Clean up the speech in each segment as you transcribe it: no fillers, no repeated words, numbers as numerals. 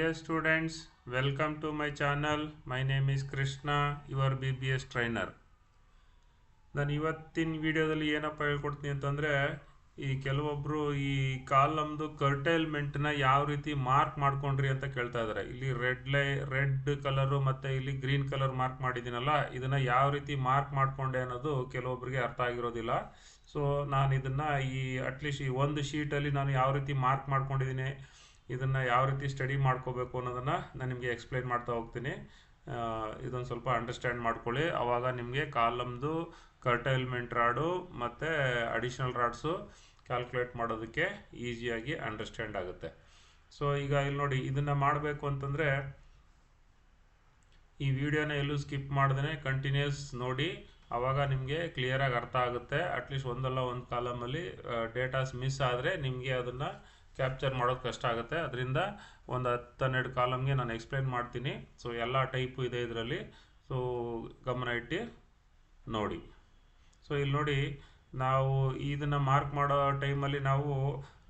Dear students, welcome to my channel. My name is Krishna, your BBS trainer. ನಾನು ಇವತ್ತಿನ ವಿಡಿಯೋದಲ್ಲಿ ಏನಪ್ಪ ಹೇಳ್ಕೊಡ್ತೀನಿ ಅಂತಂದರೆ ಈ ಕೆಲವೊಬ್ಬರು ಈ ಕಾಲಮ್ದು ಕರ್ಟೈಲ್ಮೆಂಟ್ನ ಯಾವ ರೀತಿ ಮಾರ್ಕ್ ಮಾಡ್ಕೊಂಡ್ರಿ ಅಂತ ಕೇಳ್ತಾ ಇದ್ದಾರೆ. ಇಲ್ಲಿ ರೆಡ್ ಕಲರು ಮತ್ತು ಇಲ್ಲಿ ಗ್ರೀನ್ ಕಲರ್ ಮಾರ್ಕ್ ಮಾಡಿದ್ದೀನಲ್ಲ, ಇದನ್ನು ಯಾವ ರೀತಿ ಮಾರ್ಕ್ ಮಾಡಿಕೊಂಡೆ ಅನ್ನೋದು ಕೆಲವೊಬ್ಬರಿಗೆ ಅರ್ಥ ಆಗಿರೋದಿಲ್ಲ. ಸೊ ನಾನು ಇದನ್ನು ಅಟ್ಲೀಸ್ಟ್ ಈ ಒಂದು ಶೀಟಲ್ಲಿ ನಾನು ಯಾವ ರೀತಿ ಮಾರ್ಕ್ ಮಾಡ್ಕೊಂಡಿದ್ದೀನಿ, ಇದನ್ನು ಯಾವ ರೀತಿ ಸ್ಟಡಿ ಮಾಡ್ಕೋಬೇಕು ಅನ್ನೋದನ್ನು ನಾನು ನಿಮಗೆ ಎಕ್ಸ್ಪ್ಲೈನ್ ಮಾಡ್ತಾ ಹೋಗ್ತೀನಿ. ಇದೊಂದು ಸ್ವಲ್ಪ ಅಂಡರ್ಸ್ಟ್ಯಾಂಡ್ ಮಾಡ್ಕೊಳ್ಳಿ, ಆವಾಗ ನಿಮಗೆ ಕಾಲಮ್ದು ಕರ್ಟೈಲ್ಮೆಂಟ್ ರಾಡು ಮತ್ತು ಅಡಿಷ್ನಲ್ ರಾಡ್ಸು ಕ್ಯಾಲ್ಕುಲೇಟ್ ಮಾಡೋದಕ್ಕೆ ಈಸಿಯಾಗಿ ಅಂಡರ್ಸ್ಟ್ಯಾಂಡ್ ಆಗುತ್ತೆ. ಸೊ ಈಗ ಇಲ್ಲಿ ನೋಡಿ, ಇದನ್ನು ಮಾಡಬೇಕು ಅಂತಂದರೆ ಈ ವಿಡಿಯೋನ ಎಲ್ಲೂ ಸ್ಕಿಪ್ ಮಾಡ್ದೇ ಕಂಟಿನ್ಯೂಸ್ ನೋಡಿ, ಆವಾಗ ನಿಮಗೆ ಕ್ಲಿಯರಾಗಿ ಅರ್ಥ ಆಗುತ್ತೆ. ಅಟ್ಲೀಸ್ಟ್ ಒಂದಲ್ಲ ಒಂದು ಕಾಲಮಲ್ಲಿ ಡೇಟಾಸ್ ಮಿಸ್ ಆದರೆ ನಿಮಗೆ ಅದನ್ನು ಕ್ಯಾಪ್ಚರ್ ಮಾಡೋದು ಕಷ್ಟ ಆಗುತ್ತೆ. ಅದರಿಂದ ಒಂದು 10-12 ಕಾಲಮ್ಗೆ ನಾನು ಎಕ್ಸ್ಪ್ಲೈನ್ ಮಾಡ್ತೀನಿ. ಸೊ ಎಲ್ಲ ಟೈಪು ಇದೆ ಇದರಲ್ಲಿ, ಸೊ ಗಮನ ಇಟ್ಟು ನೋಡಿ. ಸೊ ಇಲ್ಲಿ ನೋಡಿ, ನಾವು ಇದನ್ನು ಮಾರ್ಕ್ ಮಾಡೋ ಟೈಮಲ್ಲಿ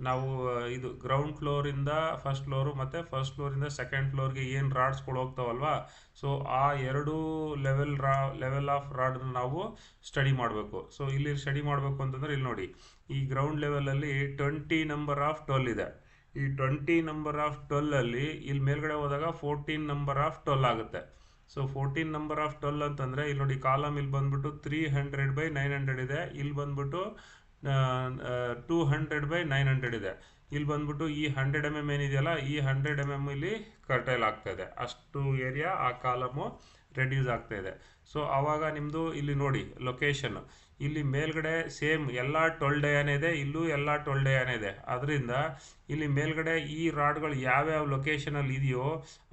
ನಾವು ಇದು ಗ್ರೌಂಡ್ ಫ್ಲೋರಿಂದ ಫಸ್ಟ್ ಫ್ಲೋರು ಮತ್ತು ಫಸ್ಟ್ ಫ್ಲೋರಿಂದ ಸೆಕೆಂಡ್ ಫ್ಲೋರ್ಗೆ ಏನು ರಾಡ್ಸ್ಗಳು ಹೋಗ್ತಾವಲ್ವಾ, ಸೊ ಆ ಎರಡು ಲೆವೆಲ್ ಆಫ್ ರಾಡನ್ನ ನಾವು ಸ್ಟಡಿ ಮಾಡಬೇಕು. ಸೊ ಇಲ್ಲಿ ಸ್ಟಡಿ ಮಾಡಬೇಕು ಅಂತಂದರೆ ಇಲ್ಲಿ ನೋಡಿ, ಈ ಗ್ರೌಂಡ್ ಲೆವೆಲಲ್ಲಿ 20 ನಂಬರ್ ಆಫ್ 12 ಇದೆ. ಈ 20 ನಂಬರ್ ಆಫ್ 12ಅಲ್ಲಿ ಇಲ್ಲಿ ಮೇಲ್ಗಡೆ ಹೋದಾಗ 14 ನಂಬರ್ ಆಫ್ 12 ಆಗುತ್ತೆ. ಸೊ 14 ನಂಬರ್ ಆಫ್ 12 ಅಂತಂದರೆ ಇಲ್ಲಿ ನೋಡಿ, ಕಾಲಮ್ ಇಲ್ಲಿ ಬಂದ್ಬಿಟ್ಟು 300/900 ಇದೆ, ಇಲ್ಲಿ ಬಂದ್ಬಿಟ್ಟು 200/900 ಇದೆ, ಇಲ್ಲಿ ಬಂದ್ಬಿಟ್ಟು ಈ 100 mm ಏನಿದೆಯಲ್ಲ, ಈ 100 mm ಇಲ್ಲಿ ಕರ್ಟೈಲ್ ಆಗ್ತಾ ಇದೆ. ಅಷ್ಟು ಏರಿಯಾ ಆ ಕಾಲಮು ರೆಡ್ಯೂಸ್ ಆಗ್ತಾ ಇದೆ. ಸೊ ಆವಾಗ ನಿಮ್ಮದು ಇಲ್ಲಿ ನೋಡಿ ಲೊಕೇಶನ್, ಇಲ್ಲಿ ಮೇಲ್ಗಡೆ ಸೇಮ್ ಎಲ್ಲ 12 ಡಯಾನೇ ಇದೆ, ಇಲ್ಲೂ ಎಲ್ಲ 12 ಡಯಾನೇ ಇದೆ. ಅದರಿಂದ ಇಲ್ಲಿ ಮೇಲ್ಗಡೆ ಈ ರಾಡ್ಗಳು ಯಾವ್ಯಾವ ಲೊಕೇಶನಲ್ಲಿ ಇದೆಯೋ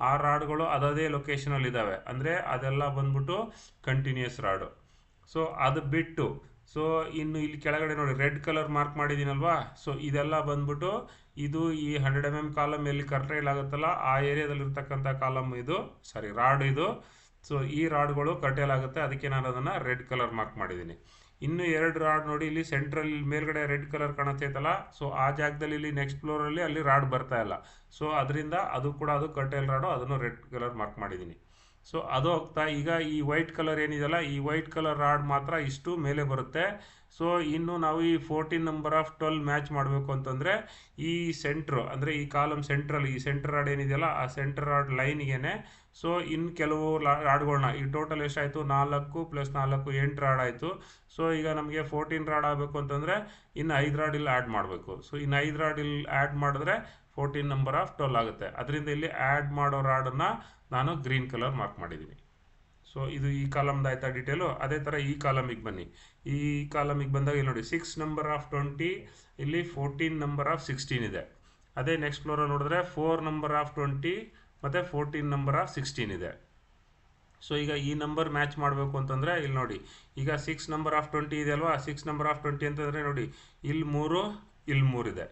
ಆ ರಾಡ್ಗಳು ಅದೇ ಲೊಕೇಶನಲ್ಲಿ ಇದ್ದಾವೆ, ಅಂದರೆ ಅದೆಲ್ಲ ಬಂದ್ಬಿಟ್ಟು ಕಂಟಿನ್ಯೂಸ್ ರಾಡು. ಸೊ ಅದು ಬಿಟ್ಟು ಸೊ ಇನ್ನು ಇಲ್ಲಿ ಕೆಳಗಡೆ ನೋಡಿ ರೆಡ್ ಕಲರ್ ಮಾರ್ಕ್ ಮಾಡಿದ್ದೀನಲ್ವಾ, ಸೊ ಇದೆಲ್ಲ ಬಂದ್ಬಿಟ್ಟು ಇದು ಈ 100 mm ಕಾಲಮ್ ಎಲ್ಲಿ ಕರ್ಟೈಲ್ ಆಗುತ್ತಲ್ಲ ಆ ಏರಿಯಾದಲ್ಲಿರ್ತಕ್ಕಂಥ ಕಾಲಮ್ ಇದು, ರಾಡ್ ಇದು. ಸೊ ಈ ರಾಡ್ಗಳು ಕರ್ಟೈಲ್ ಆಗುತ್ತೆ, ಅದಕ್ಕೆ ನಾನು ಅದನ್ನು ರೆಡ್ ಕಲರ್ ಮಾರ್ಕ್ ಮಾಡಿದ್ದೀನಿ. ಇನ್ನು 2 ರಾಡ್ ನೋಡಿ, ಇಲ್ಲಿ ಸೆಂಟ್ರಲ್ ಮೇಲ್ಗಡೆ ರೆಡ್ ಕಲರ್ ಕಾಣಿಸ್ತೈತಲ್ಲ, ಸೊ ಆ ಜಾಗದಲ್ಲಿ ಇಲ್ಲಿ ನೆಕ್ಸ್ಟ್ ಫ್ಲೋರಲ್ಲಿ ಅಲ್ಲಿ ರಾಡ್ ಬರ್ತಾ ಇಲ್ಲ. ಸೊ ಅದರಿಂದ ಅದು ಕೂಡ ಅದು ಕರ್ಟೈಲ್ ರಾಡು, ಅದನ್ನು ರೆಡ್ ಕಲರ್ ಮಾರ್ಕ್ ಮಾಡಿದ್ದೀನಿ. ಸೊ ಅದು ಹೋಗ್ತಾ ಈಗ ಈ ವೈಟ್ ಕಲರ್ ಏನಿದೆಯಲ್ಲ, ಈ ವೈಟ್ ಕಲರ್ ರಾಡ್ ಮಾತ್ರ ಇಷ್ಟು ಮೇಲೆ ಬರುತ್ತೆ. ಸೊ ಇನ್ನು ನಾವು ಈ 14 ನಂಬರ್ ಆಫ್ 12 ಮ್ಯಾಚ್ ಮಾಡಬೇಕು ಅಂತಂದರೆ ಈ ಸೆಂಟ್ರು, ಅಂದರೆ ಈ ಕಾಲಮ್ ಸೆಂಟ್ರಲ್, ಈ ಸೆಂಟ್ರ್ ರಾಡ್ ಏನಿದೆಯಲ್ಲ ಆ ಸೆಂಟ್ರ್ ರಾಡ್ ಲೈನ್ಗೇನೆ ಸೊ ಇನ್ನು ಕೆಲವು ರಾಡ್ಗಳನ್ನ, ಈ ಟೋಟಲ್ ಎಷ್ಟಾಯಿತು 4 + 4 8 ರಾಡ್ ಆಯಿತು. ಸೊ ಈಗ ನಮಗೆ 14 ರಾಡ್ ಆಗಬೇಕು ಅಂತಂದರೆ ಇನ್ನು 5 ರಾಡ್ ಇಲ್ಲಿ ಆ್ಯಡ್ ಮಾಡಬೇಕು. ಸೊ ಇನ್ನು 5 ರಾಡ್ ಇಲ್ಲಿ ಆ್ಯಡ್ ಮಾಡಿದ್ರೆ 14 ನಂಬರ್ ಆಫ್ 12 ಆಗುತ್ತೆ. ಅದರಿಂದ ಇಲ್ಲಿ ಆ್ಯಡ್ ಮಾಡೋ ರಾಡನ್ನು ನಾನು ಗ್ರೀನ್ ಕಲರ್ ಮಾರ್ಕ್ ಮಾಡಿದ್ದೀನಿ. ಸೊ ಇದು ಈ ಕಾಲಮ್ದು ಆಯ್ತಾ ಡೀಟೇಲು. ಅದೇ ಥರ ಈ ಕಾಲಮಿಗೆ ಬನ್ನಿ. ಈ ಕಾಲಮಿಗೆ ಬಂದಾಗ ಇಲ್ಲಿ ನೋಡಿ 6 ನಂಬರ್ ಆಫ್ 20, ಇಲ್ಲಿ 14 ನಂಬರ್ ಆಫ್ 16 ಇದೆ. ಅದೇ ನೆಕ್ಸ್ಟ್ ಫ್ಲೋರಲ್ಲಿ ನೋಡಿದ್ರೆ 4 ನಂಬರ್ ಆಫ್ 20 ಮತ್ತು 14 ನಂಬರ್ ಆಫ್ 16 ಇದೆ. ಸೊ ಈಗ ಈ ನಂಬರ್ ಮ್ಯಾಚ್ ಮಾಡಬೇಕು ಅಂತಂದರೆ ಇಲ್ಲಿ ನೋಡಿ, ಈಗ 6 ನಂಬರ್ ಆಫ್ 20 ಇದೆ ಅಲ್ವಾ, 6 ನಂಬರ್ ಆಫ್ 20 ಅಂತಂದರೆ ನೋಡಿ ಇಲ್ಲಿ 3 ಇಲ್ಲಿ 3 ಇದೆ.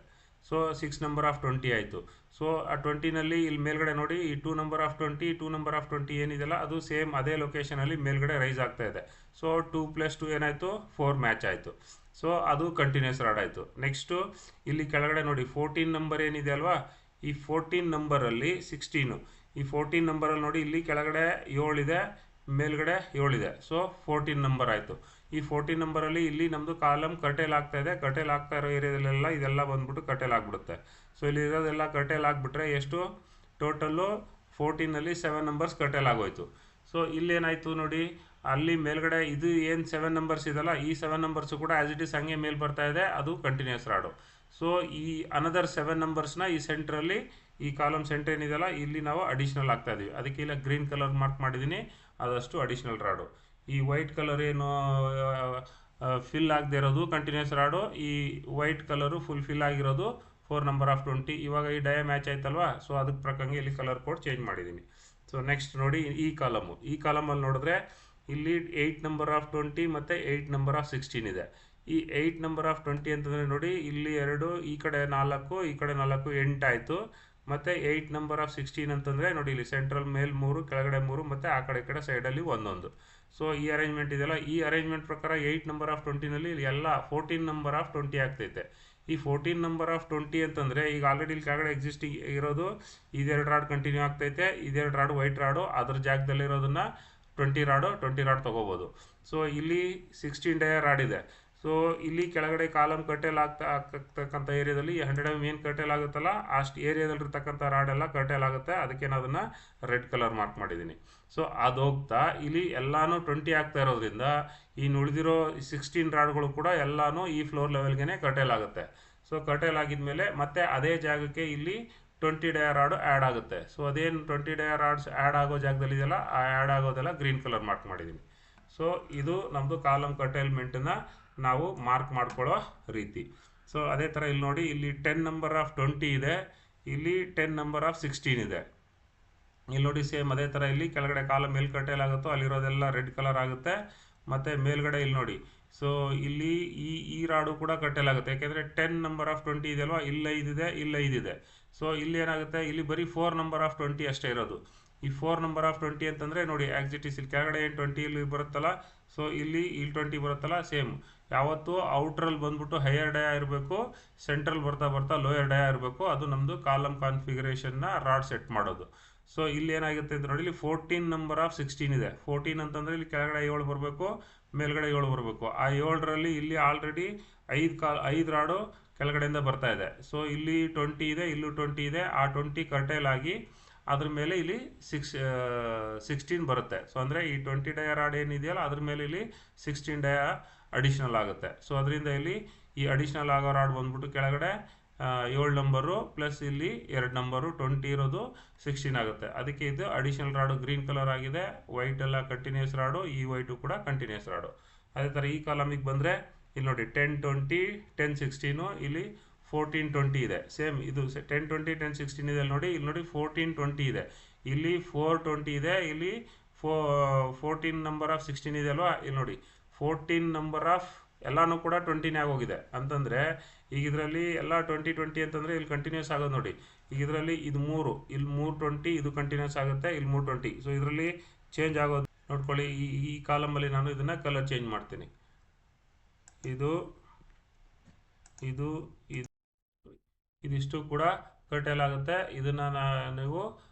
ಸೊ 6 ನಂಬರ್ ಆಫ್ 20 ಆಯಿತು. ಸೊ ಆ 20ನಲ್ಲಿ ಇಲ್ಲಿ ಮೇಲ್ಗಡೆ ನೋಡಿ ಈ 2 ನಂಬರ್ ಆಫ್ 20, 2 ನಂಬರ್ ಆಫ್ 20 ಏನಿದೆಯಲ್ಲ ಅದು ಸೇಮ್ ಅದೇ ಲೊಕೇಶನಲ್ಲಿ ಮೇಲ್ಗಡೆ ರೈಸ್ ಆಗ್ತಾ ಇದೆ. ಸೊ 2 + 2 ಏನಾಯಿತು 4 ಮ್ಯಾಚ್ ಆಯಿತು. ಸೊ ಅದು ಕಂಟಿನ್ಯೂಸ್ ರಾಡ್ ಆಯಿತು. ನೆಕ್ಸ್ಟು ಇಲ್ಲಿ ಕೆಳಗಡೆ ನೋಡಿ 14 ನಂಬರ್ ಏನಿದೆ ಅಲ್ವಾ, ಈ 14 ನಂಬರಲ್ಲಿ 16, ಈ 14 ನಂಬರಲ್ಲಿ ನೋಡಿ ಇಲ್ಲಿ ಕೆಳಗಡೆ 7 ಇದೆ, ಮೇಲ್ಗಡೆ 7 ಇದೆ. ಸೊ 14 ನಂಬರ್ ಆಯಿತು. ಈ 14 ನಂಬರಲ್ಲಿ ಇಲ್ಲಿ ನಮ್ಮದು ಕಾಲಮ್ ಕರ್ಟೈಲ್ ಆಗ್ತಾ ಇದೆ, ಕರ್ಟೈಲ್ ಆಗ್ತಾ ಇರೋ ಏರಿಯಾದಲ್ಲೆಲ್ಲ ಇದೆಲ್ಲ ಬಂದ್ಬಿಟ್ಟು ಕರ್ಟೈಲ್ ಆಗಿಬಿಡುತ್ತೆ. ಸೊ ಇಲ್ಲಿ ಇರೋದೆಲ್ಲ ಕರ್ಟೈಲ್ ಆಗಿಬಿಟ್ರೆ ಎಷ್ಟು ಟೋಟಲ್ಲು 14ನಲ್ಲಿ 7 ನಂಬರ್ಸ್ ಕರ್ಟೈಲ್ ಆಗೋಯ್ತು. ಸೊ ಇಲ್ಲೇನಾಯಿತು ನೋಡಿ, ಅಲ್ಲಿ ಮೇಲ್ಗಡೆ ಇದು ಏನು 7 ನಂಬರ್ಸ್ ಇದೆಲ್ಲ, ಈ 7 ನಂಬರ್ಸು ಕೂಡ ಆ್ಯಸ್ ಇಟ್ ಈಸ್ ಹಂಗೆ ಮೇಲೆ ಬರ್ತಾ ಇದೆ, ಅದು ಕಂಟಿನ್ಯೂಸ್ ರಾಡು. ಸೊ ಈ ಅನದರ್ 7 ನಂಬರ್ಸ್ನ ಈ ಸೆಂಟ್ರಲ್ಲಿ, ಈ ಕಾಲಮ್ ಸೆಂಟರ್ ಏನಿದೆಯಲ್ಲ ಇಲ್ಲಿ ನಾವು ಅಡಿಷ್ನಲ್ ಆಗ್ತಾ ಇದೀವಿ, ಅದಕ್ಕೆ ಇಲ್ಲ ಗ್ರೀನ್ ಕಲರ್ ಮಾರ್ಕ್ ಮಾಡಿದ್ದೀನಿ, ಅದಷ್ಟು ಅಡಿಷ್ನಲ್ ರಾಡು. ಈ ವೈಟ್ ಕಲರ್ ಏನು ಫಿಲ್ ಆಗದೆ ಇರೋದು ಕಂಟಿನ್ಯೂಸ್ ರಾಡು, ಈ ವೈಟ್ ಕಲರು ಫಿಲ್ ಆಗಿರೋದು 4 ನಂಬರ್ ಆಫ್ 20. ಇವಾಗ ಈ ಡಯ ಮ್ಯಾಚ್ ಆಯ್ತಲ್ವಾ, ಸೊ ಅದಕ್ಕೆ ಪ್ರಕಾರಂಗೆ ಇಲ್ಲಿ ಕಲರ್ ಕೋಡ್ ಚೇಂಜ್ ಮಾಡಿದ್ದೀನಿ. ಸೊ ನೆಕ್ಸ್ಟ್ ನೋಡಿ ಈ ಕಾಲಮಲ್ಲಿ ನೋಡಿದ್ರೆ ಇಲ್ಲಿ 8 ನಂಬರ್ ಆಫ್ 20 ಮತ್ತು 8 ನಂಬರ್ ಆಫ್ 16 ಇದೆ. ಈ 8 ನಂಬರ್ ಆಫ್ 20 ಅಂತಂದರೆ ನೋಡಿ ಇಲ್ಲಿ 2, ಈ ಕಡೆ 4, ಈ ಕಡೆ 4 8 ಆಯಿತು. ಮತ್ತು 8 ನಂಬರ್ ಆಫ್ 16 ಅಂತಂದರೆ ನೋಡಿ ಇಲ್ಲಿ ಸೆಂಟ್ರಲ್ ಮೇಲೆ 3, ಕೆಳಗಡೆ 3 ಮತ್ತು ಆ ಕಡೆ ಸೈಡಲ್ಲಿ 1. ಸೊ ಈ ಅರೇಂಜ್ಮೆಂಟ್ ಇದೆಯಲ್ಲ, ಈ ಅರೇಂಜ್ಮೆಂಟ್ ಪ್ರಕಾರ 8 ನಂಬರ್ ಆಫ್ 20ನಲ್ಲಿ ಎಲ್ಲ 14 ನಂಬರ್ ಆಫ್ 20 ಆಗ್ತೈತೆ. ಈ 14 ನಂಬರ್ ಆಫ್ 20 ಅಂತಂದರೆ ಈಗ ಆಲ್ರೆಡಿ ಇಲ್ಲಿ ಕೆಳಗಡೆ ಎಕ್ಸಿಸ್ಟಿಂಗ್ ಇರೋದು ಇದೆರಡು ರಾಡ್ ಕಂಟಿನ್ಯೂ ಆಗ್ತೈತೆ, ಇದೆರಡು ರಾಡು ವೈಟ್ ರಾಡು, ಅದ್ರ ಜಾಗದಲ್ಲಿರೋದನ್ನ 20 ರಾಡ್ ತೊಗೋಬೋದು. ಸೊ ಇಲ್ಲಿ 16 ಡಯ ರಾಡ್ ಇದೆ. ಸೊ ಇಲ್ಲಿ ಕೆಳಗಡೆ ಕಾಲಮ್ ಕರ್ಟೇಲ್ ಆಗ್ತಕ್ಕಂಥ ಏರಿಯಾದಲ್ಲಿ 100 mm ಏನು ಕರ್ಟೇಲ್ ಆಗುತ್ತಲ್ಲ ಅಷ್ಟು ಏರಿಯಾದಲ್ಲಿರ್ತಕ್ಕಂಥ ರಾಡ್ ಎಲ್ಲ ಕರ್ಟೇಲ್ ಆಗುತ್ತೆ. ಅದಕ್ಕೆ ನಾನು ಅದನ್ನು ರೆಡ್ ಕಲರ್ ಮಾರ್ಕ್ ಮಾಡಿದ್ದೀನಿ. ಸೊ ಅದು ಹೋಗ್ತಾ ಇಲ್ಲಿ ಎಲ್ಲಾನು 20 ಆಗ್ತಾ ಇರೋದ್ರಿಂದ ಇನ್ನು ಉಳಿದಿರೋ 16 ರಾಡ್ಗಳು ಕೂಡ ಎಲ್ಲಾನು ಈ ಫ್ಲೋರ್ ಲೆವೆಲ್ಗೆ ಕರ್ಟೇಲ್ ಆಗುತ್ತೆ. ಸೊ ಕರ್ಟೇಲ್ ಆಗಿದ್ಮೇಲೆ ಮತ್ತೆ ಅದೇ ಜಾಗಕ್ಕೆ ಇಲ್ಲಿ 20 ಡಯ ರಾಡು ಆ್ಯಡ್ ಆಗುತ್ತೆ. ಸೊ ಅದೇನು 20 ಡಯ ರಾಡ್ಸ್ ಆ್ಯಡ್ ಆಗೋ ಜಾಗದಲ್ಲಿ ಇದೆಯಲ್ಲ, ಆ ಆ್ಯಡ್ ಆಗೋದೆಲ್ಲ ಗ್ರೀನ್ ಕಲರ್ ಮಾರ್ಕ್ ಮಾಡಿದ್ದೀನಿ. ಸೊ ಇದು ನಮ್ಮದು ಕಾಲಮ್ ಕರ್ಟೇಲ್ಮೆಂಟನ್ನು ನಾವು ಮಾರ್ಕ್ ಮಾಡ್ಕೊಳ್ಳೋ ರೀತಿ. ಸೊ ಅದೇ ಥರ ಇಲ್ಲಿ ನೋಡಿ, ಇಲ್ಲಿ 10 ನಂಬರ್ ಆಫ್ 20 ಇದೆ, ಇಲ್ಲಿ 10 ನಂಬರ್ ಆಫ್ 16 ಇದೆ. ಇಲ್ಲಿ ನೋಡಿ ಸೇಮ್ ಅದೇ ಥರ ಇಲ್ಲಿ ಕೆಳಗಡೆ ಕಾಲಮ್ ಎಲ್ಲಿ ಕರ್ಟೇಲ್ ಆಗುತ್ತೋ ಅಲ್ಲಿರೋದೆಲ್ಲ ರೆಡ್ ಕಲರ್ ಆಗುತ್ತೆ. ಮತ್ತು ಮೇಲ್ಗಡೆ ಇಲ್ಲಿ ನೋಡಿ, ಸೊ ಇಲ್ಲಿ ಈ ರಾಡು ಕೂಡ ಕರ್ಟೇಲ್ ಆಗುತ್ತೆ. ಯಾಕೆಂದರೆ 10 ನಂಬರ್ ಆಫ್ 20 ಇದೆ ಅಲ್ವಾ, ಇಲ್ಲಿ 5 ಇದೆ, ಇಲ್ಲಿ 5 ಇದೆ. ಸೊ ಇಲ್ಲಿ ಏನಾಗುತ್ತೆ, ಇಲ್ಲಿ ಬರೀ 4 ನಂಬರ್ ಆಫ್ 20 ಅಷ್ಟೇ ಇರೋದು. ಈ 4 ನಂಬರ್ ಆಫ್ 20 ಅಂತಂದರೆ ನೋಡಿ ಆಕ್ಸಿಟಿಸ್ ಇಲ್ಲಿ ಕೆಳಗಡೆ ಏನು 20 ಇಲ್ಲಿ ಬರುತ್ತಲ್ಲ, ಸೊ ಇಲ್ಲಿ 20 ಬರುತ್ತಲ್ಲ, ಸೇಮ್ ಯಾವತ್ತೂ ಔಟ್ರಲ್ಲಿ ಬಂದ್ಬಿಟ್ಟು ಹೈಯರ್ ಡಯ ಇರಬೇಕು, ಸೆಂಟ್ರಲ್ ಬರ್ತಾ ಬರ್ತಾ ಲೋಯರ್ ಡಯ ಇರಬೇಕು. ಅದು ನಮ್ಮದು ಕಾಲಮ್ ಕಾನ್ಫಿಗರೇಷನ್ನ ರಾಡ್ ಸೆಟ್ ಮಾಡೋದು. ಸೊ ಇಲ್ಲಿ ಏನಾಗುತ್ತೆ ಅಂತ ನೋಡಿ, ಇಲ್ಲಿ 14 ನಂಬರ್ ಆಫ್ 16 ಇದೆ. 14 ಅಂತಂದರೆ ಇಲ್ಲಿ ಕೆಳಗಡೆ 7 ಬರಬೇಕು, ಮೇಲ್ಗಡೆ 7 ಬರಬೇಕು. ಆ 7ರಲ್ಲಿ ಇಲ್ಲಿ ಆಲ್ರೆಡಿ 5 ರಾಡು ಕೆಳಗಡೆಯಿಂದ ಬರ್ತಾ ಇದೆ. ಸೊ ಇಲ್ಲಿ 20 ಇದೆ, ಇಲ್ಲೂ 20 ಇದೆ. ಆ 20 ಕರ್ಟೇಲ್ ಆಗಿ ಅದ್ರ ಮೇಲೆ ಇಲ್ಲಿ 16 ಬರುತ್ತೆ. ಸೊ ಅಂದರೆ ಈ 20 ಡಯ ರಾಡ್ ಏನಿದೆಯಲ್ಲ ಅದ್ರ ಮೇಲೆ ಇಲ್ಲಿ 16 ಡಯ ಅಡಿಷ್ನಲ್ ಆಗುತ್ತೆ. ಸೊ ಅದರಿಂದ ಇಲ್ಲಿ ಈ ಅಡಿಷ್ನಲ್ ಆಗೋ ರಾಡ್ ಬಂದ್ಬಿಟ್ಟು ಕೆಳಗಡೆ 7 ನಂಬರು ಪ್ಲಸ್ ಇಲ್ಲಿ 2 ನಂಬರು 20 ಇರೋದು 16 ಆಗುತ್ತೆ. ಅದಕ್ಕೆ ಇದು ಅಡಿಷನಲ್ ರಾಡು ಗ್ರೀನ್ ಕಲರ್ ಆಗಿದೆ. ವೈಟ್ ಎಲ್ಲ ಕಂಟಿನ್ಯೂಸ್ ರಾಡು, ಈ ವೈಟು ಕೂಡ ಕಂಟಿನ್ಯೂಸ್ ರಾಡು. ಅದೇ ಥರ ಈ ಕಾಲಮಿಗೆ ಬಂದರೆ ಇಲ್ಲಿ ನೋಡಿ 10 20 10 16, ಇಲ್ಲಿ 14 20 ಇದೆ. ಸೇಮ್ ಇದು 10 20 10 16 ಇದೆ ನೋಡಿ. ಇಲ್ಲಿ ನೋಡಿ 14 20 ಇದೆ, ಇಲ್ಲಿ 4 20 ಇದೆ, ಇಲ್ಲಿ 14 ನಂಬರ್ ಆಫ್ 16 ಇದೆ ಅಲ್ವಾ. ಇಲ್ಲಿ ನೋಡಿ 14 ನಂಬರ್ ಆಫ್ ಎಲ್ಲಾನು ಕೂಡ 20ನೇ ಆಗೋಗಿದೆ. ಅಂತಂದರೆ ಈಗ ಇದರಲ್ಲಿ ಎಲ್ಲ 20 20 ಅಂತಂದರೆ ಇಲ್ಲಿ ಕಂಟಿನ್ಯೂಸ್ ಆಗೋದು ನೋಡಿ. ಈಗ ಇದರಲ್ಲಿ ಇದು 3, ಇಲ್ಲಿ 3 20, ಇದು ಕಂಟಿನ್ಯೂಸ್ ಆಗುತ್ತೆ, ಇಲ್ಲಿ 3 20. ಸೊ ಇದರಲ್ಲಿ ಚೇಂಜ್ ಆಗೋದು ನೋಡ್ಕೊಳ್ಳಿ. ಈ ಕಾಲಮಲ್ಲಿ ನಾನು ಇದನ್ನು ಕಲರ್ ಚೇಂಜ್ ಮಾಡ್ತೀನಿ. ಇದು ಇದು ಇದಿಷ್ಟು ಕೂಡ ಕರ್ಟೇಲ್ ಆಗುತ್ತೆ. ಇದನ್ನು ನೀವು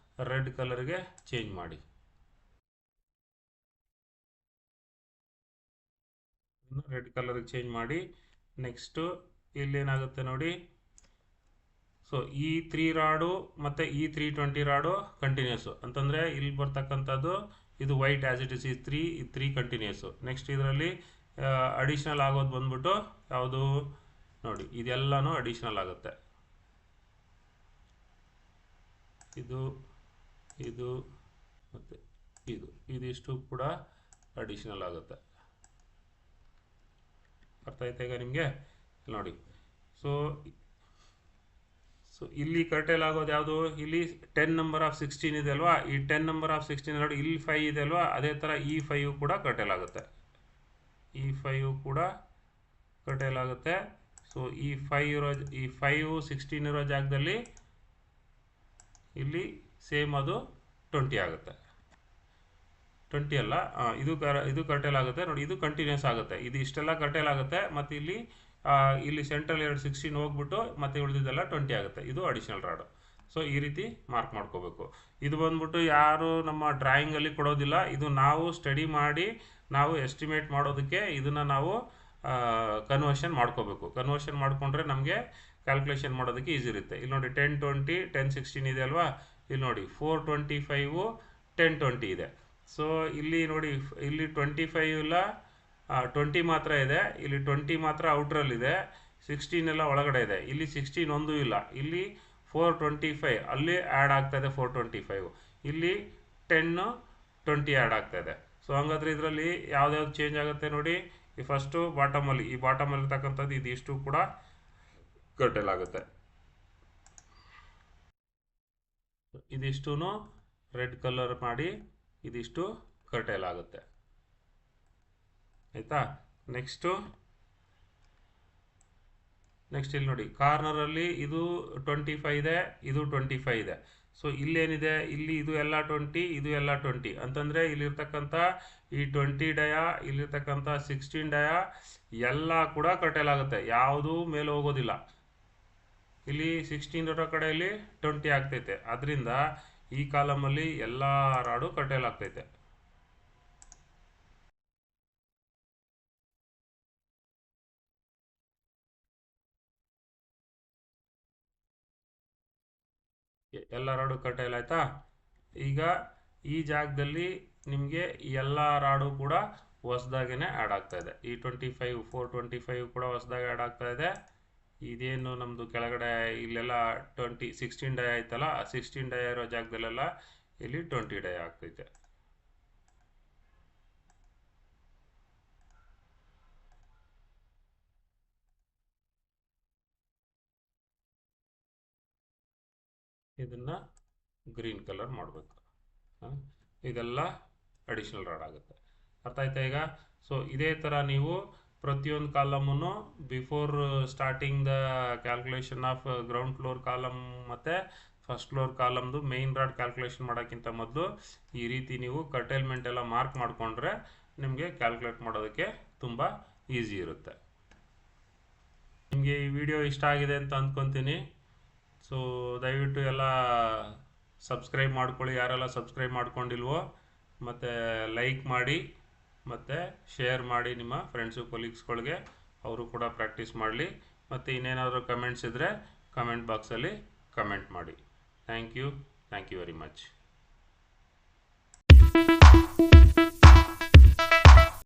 ರೆಡ್ ಕಲರ್ಗೆ ಚೇಂಜ್ ಮಾಡಿ. ರೆಡ್ ಕಲರ್ಗೆ ಚೇಂಜ್ ಮಾಡಿ. ನೆಕ್ಸ್ಟು ಇಲ್ಲೇನಾಗುತ್ತೆ ನೋಡಿ, ಸೊ ಈ 3 ರಾಡು ಮತ್ತು ಈ 320 ರಾಡು ಕಂಟಿನ್ಯೂಸು. ಅಂತಂದರೆ ಇಲ್ಲಿ ಬರ್ತಕ್ಕಂಥದ್ದು ಇದು ವೈಟ್ ಆ್ಯಸ್ ಇಟ್ ಇಸ್, ಈ 3 ಕಂಟಿನ್ಯೂಸು. ನೆಕ್ಸ್ಟ್ ಇದರಲ್ಲಿ ಅಡಿಷ್ನಲ್ ಆಗೋದು ಬಂದ್ಬಿಟ್ಟು ಯಾವುದು ನೋಡಿ, ಇದೆಲ್ಲನೂ ಅಡಿಷ್ನಲ್ ಆಗುತ್ತೆ. ಇದು ಇದು ಮತ್ತು ಇದಿಷ್ಟು ಕೂಡ ಅಡಿಷ್ನಲ್ ಆಗುತ್ತೆ. ಅರ್ಥ ಆಯ್ತಾ ಈಗ ನಿಮಗೆ? ನೋಡಿ, ಸೊ ಇಲ್ಲಿ ಕರ್ಟೇಲ್ ಆಗೋದು ಯಾವುದು, ಇಲ್ಲಿ 10 ನಂಬರ್ ಆಫ್ 16 ಇದೆ ಅಲ್ವಾ. ಈ 10 ನಂಬರ್ ಆಫ್ 16 ನೋಡಿ, ಇಲ್ಲಿ 5 ಇದೆ ಅಲ್ವಾ. ಅದೇ ಥರ ಈ 5 ಕೂಡ ಕರ್ಟೇಲ್ ಆಗುತ್ತೆ, ಈ 5 ಕೂಡ ಕರ್ಟೇಲ್ ಆಗುತ್ತೆ. ಸೊ ಈ 5 16 ಇರೋ ಜಾಗದಲ್ಲಿ ಇಲ್ಲಿ ಸೇಮ್ ಅದು 20 ಆಗುತ್ತೆ. 20 ಅಲ್ಲ, ಇದು ಕರ್ಟೇಲ್ ಆಗುತ್ತೆ ನೋಡಿ. ಇದು ಕಂಟಿನ್ಯೂಸ್ ಆಗುತ್ತೆ, ಇದು ಇಷ್ಟೆಲ್ಲ ಕರ್ಟೇಲ್ ಆಗುತ್ತೆ. ಮತ್ತು ಇಲ್ಲಿ ಸೆಂಟ್ರಲ್ 16 ಹೋಗ್ಬಿಟ್ಟು ಮತ್ತೆ ಉಳಿದಿದ್ದೆಲ್ಲ 20 ಆಗುತ್ತೆ. ಇದು ಅಡಿಷನಲ್ ರಾಡು. ಸೊ ಈ ರೀತಿ ಮಾರ್ಕ್ ಮಾಡ್ಕೋಬೇಕು. ಇದು ಬಂದ್ಬಿಟ್ಟು ಯಾರು ನಮ್ಮ ಡ್ರಾಯಿಂಗಲ್ಲಿ ಕೊಡೋದಿಲ್ಲ, ಇದು ನಾವು ಸ್ಟಡಿ ಮಾಡಿ ನಾವು ಎಸ್ಟಿಮೇಟ್ ಮಾಡೋದಕ್ಕೆ ಇದನ್ನು ನಾವು ಕನ್ವರ್ಷನ್ ಮಾಡ್ಕೋಬೇಕು. ಕನ್ವರ್ಷನ್ ಮಾಡಿಕೊಂಡ್ರೆ ನಮಗೆ ಕ್ಯಾಲ್ಕುಲೇಷನ್ ಮಾಡೋದಕ್ಕೆ ಈಸಿ ಇರುತ್ತೆ. ಇಲ್ಲಿ ನೋಡಿ 10 20 10 16 ಇದೆ ಅಲ್ವಾ. ಇಲ್ಲಿ ನೋಡಿ 425 10 20 ಇದೆ. ಸೊ ಇಲ್ಲಿ ನೋಡಿ, ಇಲ್ಲಿ 25 ಇಲ್ಲ, 20 ಮಾತ್ರ ಇದೆ. ಇಲ್ಲಿ 20 ಮಾತ್ರ ಔಟ್ರಲ್ಲಿದೆ, 16 ಎಲ್ಲ ಒಳಗಡೆ ಇದೆ. ಇಲ್ಲಿ 16 ಒಂದು ಇಲ್ಲ, ಇಲ್ಲಿ 425 ಅಲ್ಲಿ ಆ್ಯಡ್ ಆಗ್ತಾ ಇದೆ 425. ಇಲ್ಲಿ 10 20 ಆ್ಯಡ್ ಆಗ್ತಾ ಇದೆ. ಸೊ ಹಂಗಾದ್ರೆ ಇದರಲ್ಲಿ ಯಾವ್ದಾವ್ದು ಚೇಂಜ್ ಆಗುತ್ತೆ ನೋಡಿ. ಈ ಫಸ್ಟು ಬಾಟಮಲ್ಲಿ, ಈ ಬಾಟಮಲ್ಲಿ ಇರ್ತಕ್ಕಂಥದ್ದು ಇದಿಷ್ಟು ಕೂಡ ಕರ್ಟೇಲ್ ಆಗುತ್ತೆ. ಇದಿಷ್ಟು ರೆಡ್ ಕಲರ್ ಮಾಡಿ, ಇದಿಷ್ಟು ಕರ್ಟೇಲ್ ಆಗುತ್ತೆ. ಆಯಿತಾ? ನೆಕ್ಸ್ಟ್ ಇಲ್ಲಿ ನೋಡಿ, ಕಾರ್ನರಲ್ಲಿ ಇದು 25 ಇದೆ, ಇದು 25 ಇದೆ. ಸೊ ಇಲ್ಲೇನಿದೆ, ಇಲ್ಲಿ ಇದು ಎಲ್ಲ 20, ಇದು ಎಲ್ಲ 20 ಅಂತಂದರೆ ಇಲ್ಲಿರ್ತಕ್ಕಂಥ ಈ 20 ಡಯ, ಇಲ್ಲಿರ್ತಕ್ಕಂಥ 16 ಡಯ ಎಲ್ಲ ಕೂಡ ಕರ್ಟೇಲ್ ಆಗುತ್ತೆ, ಯಾವುದೂ ಮೇಲೆ ಹೋಗೋದಿಲ್ಲ. ಇಲ್ಲಿ 16 ಇರೋ ಕಡೆಯಲ್ಲಿ 20 ಆಗ್ತೈತೆ. ಅದರಿಂದ ಈ ಕಾಲಮಲ್ಲಿ ಎಲ್ಲ ರಾಡು ಕರ್ಟೈಲ್ ಆಗ್ತೈತೆ. ಎಲ್ಲ ರಾಡು ಕರ್ಟೈಲ್ ಆಯ್ತಾ. ಈಗ ಈ ಜಾಗದಲ್ಲಿ ನಿಮಗೆ ಎಲ್ಲ ರಾಡು ಕೂಡ ಹೊಸ್ದಾಗೇನೆ ಆ್ಯಡ್ ಆಗ್ತಾ ಇದೆ. ಈ 425 ಕೂಡ ಹೊಸ್ದಾಗಿ ಆ್ಯಡ್ ಆಗ್ತಾ ಇದೆ. ಇದೇನು ನಮ್ಮದು ಕೆಳಗಡೆ ಇಲ್ಲೆಲ್ಲ 16 ಡೈ ಆಯ್ತಲ್ಲ, ಆ 16 ಡೈ ಇರೋ ಜಾಗದಲ್ಲೆಲ್ಲ ಇಲ್ಲಿ 20 ಡೈ ಆಗ್ತೈತೆ. ಇದನ್ನ ಗ್ರೀನ್ ಕಲರ್ ಮಾಡಬೇಕು. ಇದೆಲ್ಲ ಅಡಿಷನಲ್ ರಾಡ್ ಆಗುತ್ತೆ. ಅರ್ಥ ಆಯ್ತಾ ಈಗ? ಸೊ ಇದೇ ಥರ ನೀವು ಪ್ರತಿಯೊಂದು ಕಾಲಮನ್ನು before starting the calculation of ground floor column ಮತ್ತು ಫಸ್ಟ್ ಫ್ಲೋರ್ ಕಾಲಮ್ದು ಮೇಯ್ನ್ ರಾಡ್ ಕ್ಯಾಲ್ಕುಲೇಷನ್ ಮಾಡೋಕ್ಕಿಂತ ಮೊದಲು ಈ ರೀತಿ ನೀವು ಕರ್ಟೈಲ್ಮೆಂಟ್ ಎಲ್ಲ ಮಾರ್ಕ್ ಮಾಡಿಕೊಂಡ್ರೆ ನಿಮಗೆ ಕ್ಯಾಲ್ಕುಲೇಟ್ ಮಾಡೋದಕ್ಕೆ ತುಂಬ ಈಸಿ ಇರುತ್ತೆ. ನಿಮಗೆ ಈ ವಿಡಿಯೋ ಇಷ್ಟ ಆಗಿದೆ ಅಂತ ಅಂದ್ಕೊತೀನಿ. ಸೊ ದಯವಿಟ್ಟು ಎಲ್ಲ ಸಬ್ಸ್ಕ್ರೈಬ್ ಮಾಡ್ಕೊಳ್ಳಿ, ಯಾರೆಲ್ಲ ಸಬ್ಸ್ಕ್ರೈಬ್ ಮಾಡ್ಕೊಂಡಿಲ್ವೋ, ಮತ್ತು ಲೈಕ್ ಮಾಡಿ ಮತ್ತು ಶೇರ್ ಮಾಡಿ ನಿಮ್ಮ ಫ್ರೆಂಡ್ಸು ಕೊಲೀಗ್ಸ್ಗಳಿಗೆ, ಅವರು ಕೂಡ ಪ್ರಾಕ್ಟೀಸ್ ಮಾಡಲಿ. ಮತ್ತು ಇನ್ನೇನಾದರೂ ಕಮೆಂಟ್ಸ್ ಇದ್ದರೆ ಕಮೆಂಟ್ ಬಾಕ್ಸಲ್ಲಿ ಕಮೆಂಟ್ ಮಾಡಿ. Thank you very much.